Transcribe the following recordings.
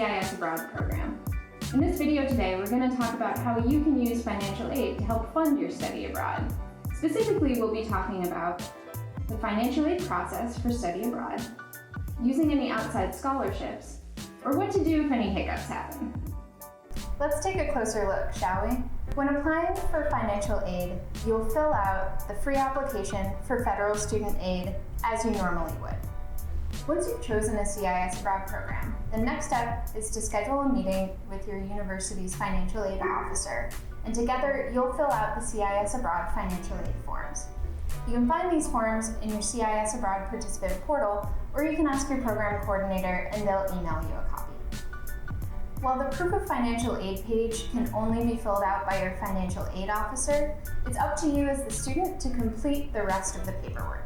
CIS Abroad program. In this video today, we're going to talk about how you can use financial aid to help fund your study abroad. Specifically, we'll be talking about the financial aid process for study abroad, using any outside scholarships, or what to do if any hiccups happen. Let's take a closer look, shall we? When applying for financial aid, you'll fill out the free application for federal student aid as you normally would. Once you've chosen a CIS Abroad program, the next step is to schedule a meeting with your university's financial aid officer, and together you'll fill out the CIS Abroad financial aid forms. You can find these forms in your CIS Abroad participant portal, or you can ask your program coordinator and they'll email you a copy. While the proof of financial aid page can only be filled out by your financial aid officer, it's up to you as the student to complete the rest of the paperwork.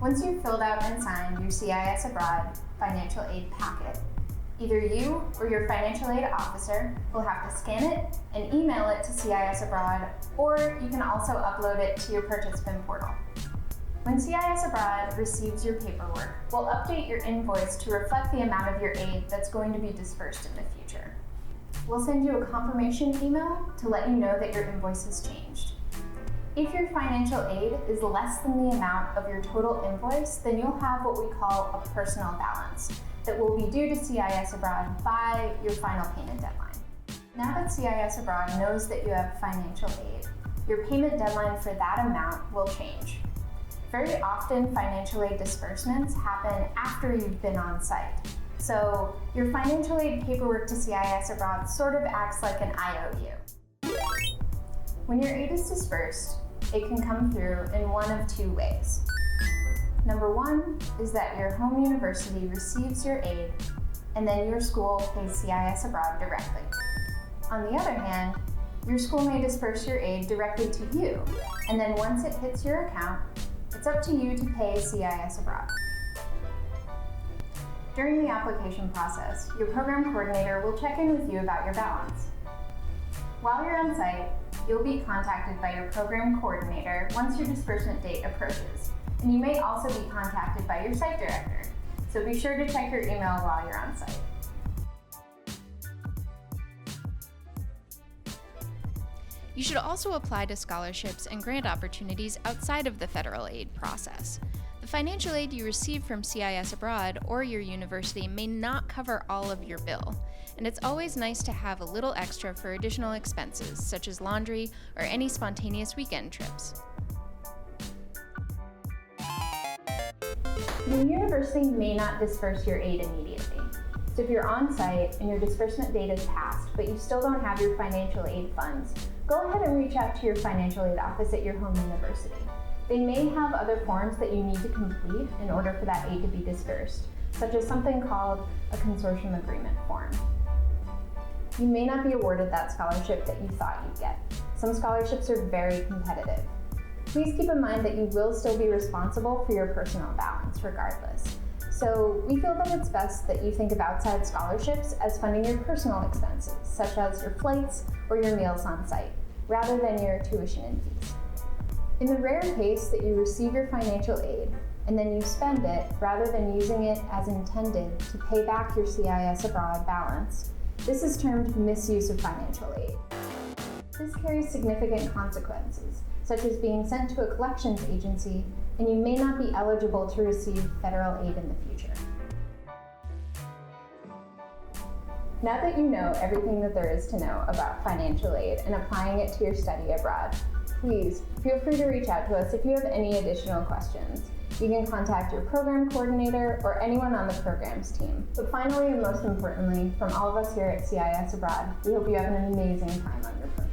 Once you've filled out and signed your CIS Abroad financial aid packet, either you or your financial aid officer will have to scan it and email it to CIS Abroad, or you can also upload it to your participant portal. When CIS Abroad receives your paperwork, we'll update your invoice to reflect the amount of your aid that's going to be dispersed in the future. We'll send you a confirmation email to let you know that your invoice has changed. If your financial aid is less than the amount of your total invoice, then you'll have what we call a personal balance that will be due to CIS Abroad by your final payment deadline. Now that CIS Abroad knows that you have financial aid, your payment deadline for that amount will change. Very often, financial aid disbursements happen after you've been on site. So your financial aid paperwork to CIS Abroad sort of acts like an IOU. When your aid is dispersed, it can come through in one of two ways. Number one is that your home university receives your aid, and then your school pays CIS Abroad directly. On the other hand, your school may disperse your aid directly to you, and then once it hits your account, it's up to you to pay CIS Abroad. During the application process, your program coordinator will check in with you about your balance. While you're on site, you'll be contacted by your program coordinator once your disbursement date approaches, and you may also be contacted by your site director, so be sure to check your email while you're on site. You should also apply to scholarships and grant opportunities outside of the federal aid process. The financial aid you receive from CIS Abroad or your university may not cover all of your bill, and it's always nice to have a little extra for additional expenses, such as laundry or any spontaneous weekend trips. The university may not disperse your aid immediately. So if you're on site and your disbursement date is passed, but you still don't have your financial aid funds, go ahead and reach out to your financial aid office at your home university. They may have other forms that you need to complete in order for that aid to be dispersed, such as something called a consortium agreement form. You may not be awarded that scholarship that you thought you'd get. Some scholarships are very competitive. Please keep in mind that you will still be responsible for your personal balance regardless. So we feel that it's best that you think of outside scholarships as funding your personal expenses, such as your flights or your meals on site, rather than your tuition and fees. In the rare case that you receive your financial aid and then you spend it rather than using it as intended to pay back your CIS Abroad balance, this is termed misuse of financial aid. This carries significant consequences, such as being sent to a collections agency, and you may not be eligible to receive federal aid in the future. Now that you know everything that there is to know about financial aid and applying it to your study abroad, please feel free to reach out to us if you have any additional questions. You can contact your program coordinator or anyone on the program's team. But finally, and most importantly, from all of us here at CIS Abroad, we hope you have an amazing time on your program.